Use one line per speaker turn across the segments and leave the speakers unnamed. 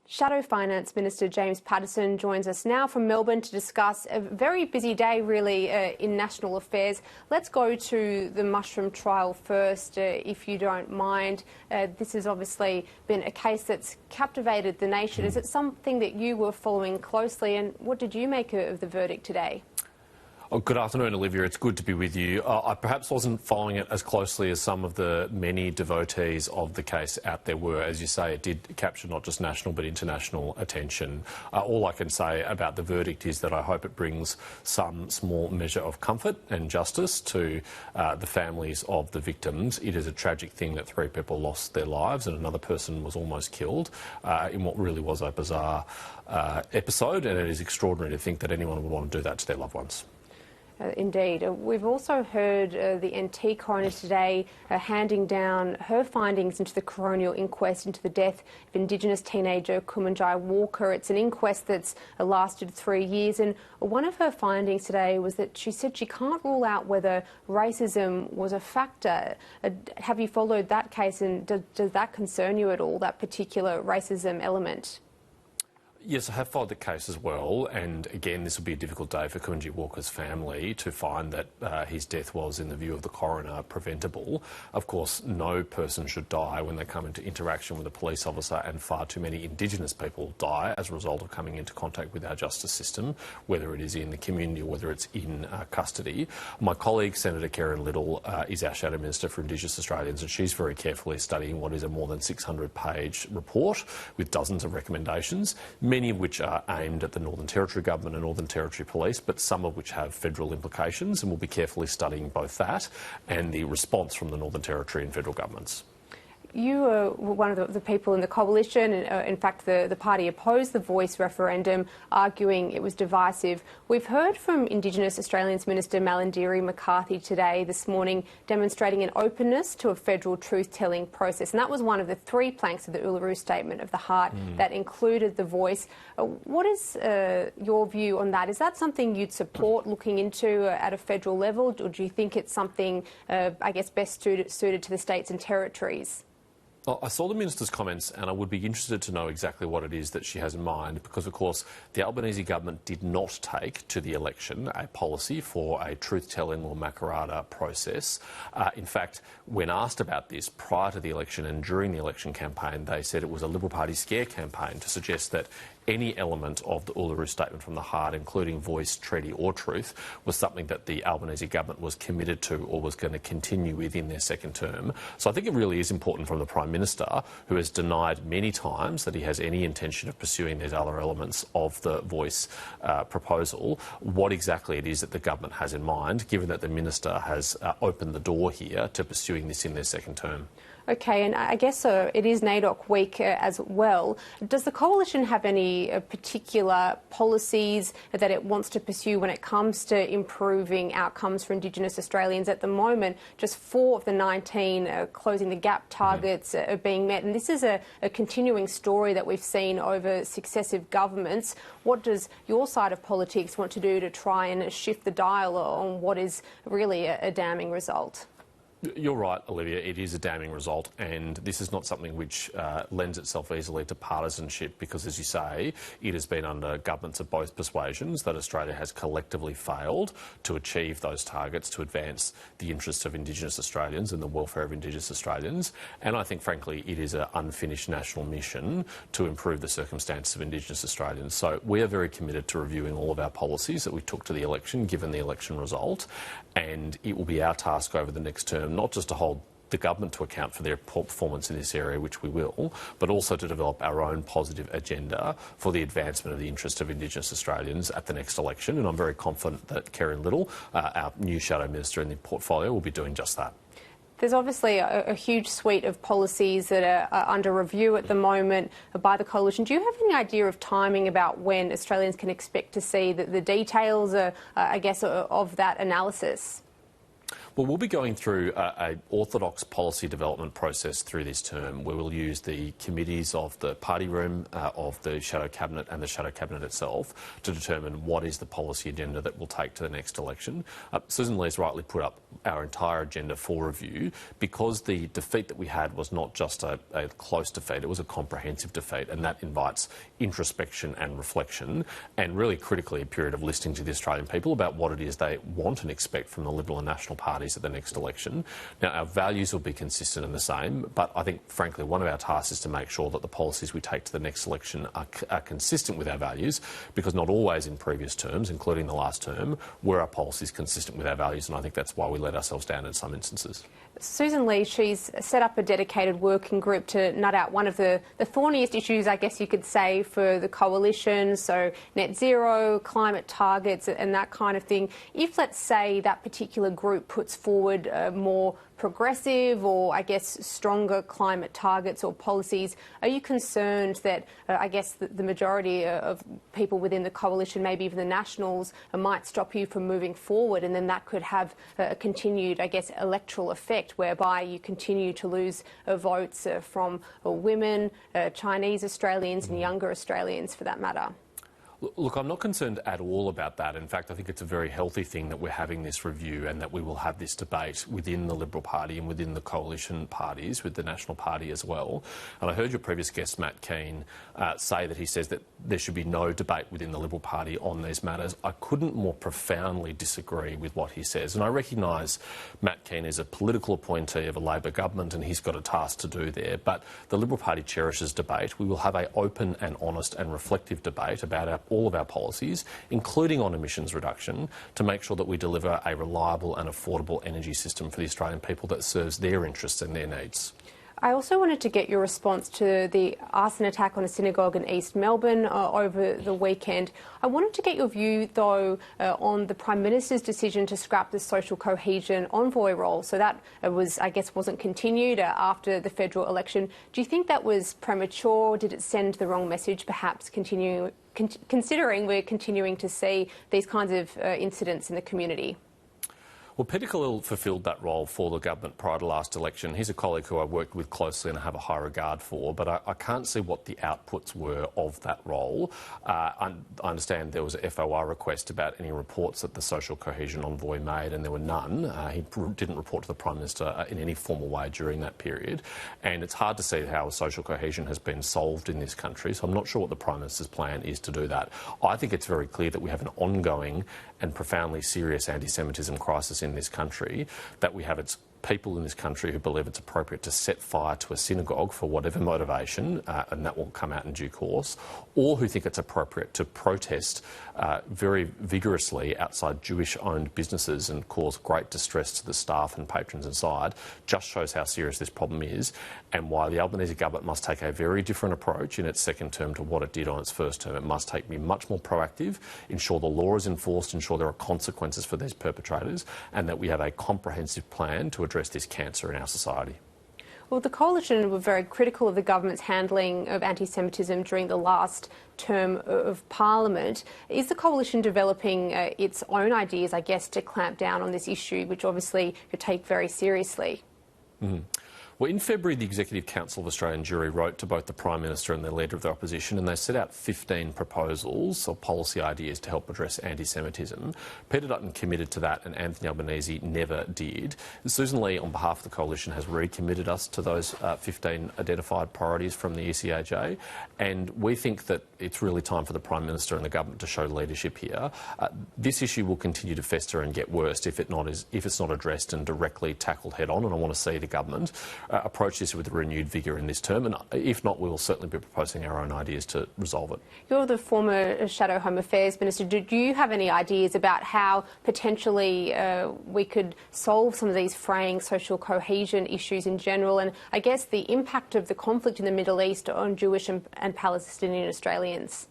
Shadow Finance Minister James Patterson joins us now from Melbourne to discuss a very busy day, really, in national affairs. Let's go to the mushroom trial first, if you don't mind. This has obviously been a case that's captivated the nation. Is it something that you were following closely, and what did you make of the verdict today?
Oh, good afternoon, Olivia. It's good to be with you. I perhaps wasn't following it as closely as some of the many devotees of the case out there were. As you say, it did capture not just national but international attention. All I can say about the verdict is that I hope it brings some small measure of comfort and justice to the families of the victims. It is a tragic thing that 3 people lost their lives and another person was almost killed in what really was a bizarre episode, and it is extraordinary to think that anyone would want to do that to their loved ones.
Indeed. We've also heard the NT coroner today handing down her findings into the coronial inquest into the death of Indigenous teenager Kumanjai Walker. It's an inquest that's lasted 3 years, and one of her findings today was that she said she can't rule out whether racism was a factor. Have you followed that case, and does that concern you at all, that particular racism element?
Yes, I have followed the case as well, and again, this will be a difficult day for Kumanjai Walker's family to find that his death was, in the view of the coroner, preventable. Of course, no person should die when they come into interaction with a police officer, and far too many Indigenous people die as a result of coming into contact with our justice system, whether it is in the community or whether it's in custody. My colleague, Senator Karen Little, is our Shadow Minister for Indigenous Australians, and she's very carefully studying what is a more than 600-page report with dozens of recommendations, many of which are aimed at the Northern Territory Government and Northern Territory Police, but some of which have federal implications, and we'll be carefully studying both that and the response from the Northern Territory and federal governments.
You were one of the people in the coalition, in fact the party opposed the Voice referendum, arguing it was divisive. We've heard from Indigenous Australians Minister Malarndirri McCarthy today, this morning, demonstrating an openness to a federal truth-telling process, and that was one of the 3 planks of the Uluru Statement of the Heart that included the Voice. What is your view on that? Is that something you'd support looking into at a federal level, or do you think it's something, I guess, best suited to the states and territories?
Well, I saw the Minister's comments, and I would be interested to know exactly what it is that she has in mind, because, of course, the Albanese government did not take to the election a policy for a truth-telling or Makarrata process. In fact, when asked about this prior to the election and during the election campaign, they said it was a Liberal Party scare campaign to suggest that any element of the Uluru Statement from the Heart, including voice, treaty or truth, was something that the Albanese government was committed to or was going to continue with in their second term. So I think it really is important from the Prime Minister, who has denied many times that he has any intention of pursuing these other elements of the voice proposal, what exactly it is that the government has in mind, given that the Minister has opened the door here to pursuing this in their second term.
OK, and I guess it is NAIDOC week as well. Does the coalition have any particular policies that it wants to pursue when it comes to improving outcomes for Indigenous Australians? At the moment, just 4 of the 19 closing the gap targets are being met, and this is a continuing story that we've seen over successive governments. What does your side of politics want to do to try and shift the dial on what is really a damning result?
You're right, Olivia. It is a damning result, and this is not something which lends itself easily to partisanship because, as you say, it has been under governments of both persuasions that Australia has collectively failed to achieve those targets to advance the interests of Indigenous Australians and the welfare of Indigenous Australians. And I think, frankly, it is an unfinished national mission to improve the circumstances of Indigenous Australians. So we are very committed to reviewing all of our policies that we took to the election, given the election result, and it will be our task over the next term not just to hold the government to account for their poor performance in this area, which we will, but also to develop our own positive agenda for the advancement of the interests of Indigenous Australians at the next election. And I'm very confident that Karen Little, our new Shadow Minister in the portfolio, will be doing just that.
There's obviously a huge suite of policies that are under review at the moment by the coalition. Do you have any idea of timing about when Australians can expect to see the details, I guess, of that analysis?
Well, we'll be going through an orthodox policy development process through this term, where we'll use the committees of the party room, of the shadow cabinet and the shadow cabinet itself to determine what is the policy agenda that we'll take to the next election. Susan Lee's rightly put up our entire agenda for review, because the defeat that we had was not just a close defeat, it was a comprehensive defeat, and that invites introspection and reflection, and really critically a period of listening to the Australian people about what it is they want and expect from the Liberal and National parties at the next election. Now, our values will be consistent and the same, but I think, frankly, one of our tasks is to make sure that the policies we take to the next election are consistent with our values, because not always in previous terms, including the last term, were our policies consistent with our values, and I think that's why we let ourselves down in some instances.
Susan Lee, she's set up a dedicated working group to nut out one of the thorniest issues, I guess you could say, for the coalition, so net zero, climate targets and that kind of thing. If, let's say, that particular group puts forward more progressive or, I guess, stronger climate targets or policies, are you concerned that, I guess, the majority of people within the coalition, maybe even the Nationals, might stop you from moving forward, and then that could have a continued, I guess, electoral effect whereby you continue to lose votes from women, Chinese Australians and younger Australians for that matter?
Look, I'm not concerned at all about that. In fact, I think it's a very healthy thing that we're having this review and that we will have this debate within the Liberal Party and within the coalition parties, with the National Party as well. And I heard your previous guest, Matt Keane, say that he says that there should be no debate within the Liberal Party on these matters. I couldn't more profoundly disagree with what he says. And I recognise Matt Keane is a political appointee of a Labor government and he's got a task to do there. But the Liberal Party cherishes debate. We will have an open and honest and reflective debate about all of our policies, including on emissions reduction, to make sure that we deliver a reliable and affordable energy system for the Australian people that serves their interests and their needs.
I also wanted to get your response to the arson attack on a synagogue in East Melbourne over the weekend. I wanted to get your view, though, on the Prime Minister's decision to scrap the social cohesion envoy role. So that was, I guess, wasn't continued after the federal election. Do you think that was premature? Did it send the wrong message, perhaps, considering we're continuing to see these kinds of incidents in the community?
Well, Peter Khalil fulfilled that role for the government prior to last election. He's a colleague who I worked with closely and I have a high regard for, but I can't see what the outputs were of that role. I understand there was a FOI request about any reports that the social cohesion envoy made, and there were none. He didn't report to the Prime Minister in any formal way during that period. And it's hard to see how social cohesion has been solved in this country, so I'm not sure what the Prime Minister's plan is to do that. I think it's very clear that we have an ongoing and profoundly serious anti-Semitism crisis in this country, that we have people in this country who believe it's appropriate to set fire to a synagogue for whatever motivation, and that will come out in due course, or who think it's appropriate to protest very vigorously outside Jewish-owned businesses and cause great distress to the staff and patrons inside, just shows how serious this problem is, and why the Albanese government must take a very different approach in its second term to what it did on its first term. It must be much more proactive, ensure the law is enforced, ensure there are consequences for these perpetrators, and that we have a comprehensive plan to address this cancer in our society.
Well, the coalition were very critical of the government's handling of anti-Semitism during the last term of Parliament. Is the coalition developing its own ideas, I guess, to clamp down on this issue, which obviously you take very seriously? Mm-hmm.
Well, in February, the Executive Council of Australian Jewry wrote to both the Prime Minister and the Leader of the Opposition, and they set out 15 proposals or policy ideas to help address anti-Semitism. Peter Dutton committed to that, and Anthony Albanese never did. Susan Lee, on behalf of the Coalition, has recommitted us to those 15 identified priorities from the ECAJ, and we think that it's really time for the Prime Minister and the government to show leadership here. This issue will continue to fester and get worse if it's not addressed and directly tackled head-on, and I want to see the government approach this with renewed vigour in this term, and if not, we will certainly be proposing our own ideas to resolve it.
You're the former Shadow Home Affairs Minister. Do you have any ideas about how potentially we could solve some of these fraying social cohesion issues in general, and I guess the impact of the conflict in the Middle East on Jewish and Palestinian Australians?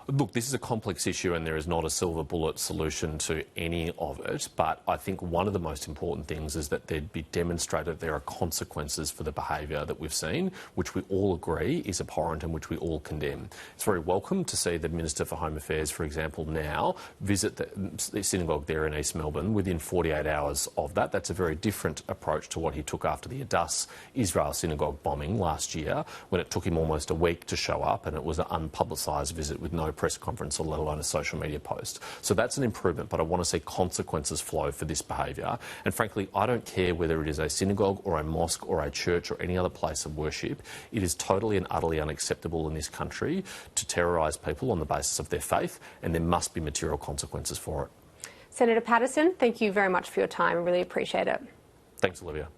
Look, this is a complex issue and there is not a silver bullet solution to any of it, but I think one of the most important things is that there'd be demonstrated there are consequences for the behaviour that we've seen, which we all agree is abhorrent and which we all condemn. It's very welcome to see the Minister for Home Affairs, for example, now visit the synagogue there in East Melbourne within 48 hours of that. That's a very different approach to what he took after the Adass Israel synagogue bombing last year, when it took him almost a week to show up and it was an unpublicised visit with no press conference or let alone a social media post. So that's an improvement, but I want to see consequences flow for this behaviour. And frankly, I don't care whether it is a synagogue or a mosque or a church or any other place of worship. It is totally and utterly unacceptable in this country to terrorise people on the basis of their faith, and there must be material consequences for it.
Senator Patterson, thank you very much for your time. I really appreciate it.
Thanks, Olivia.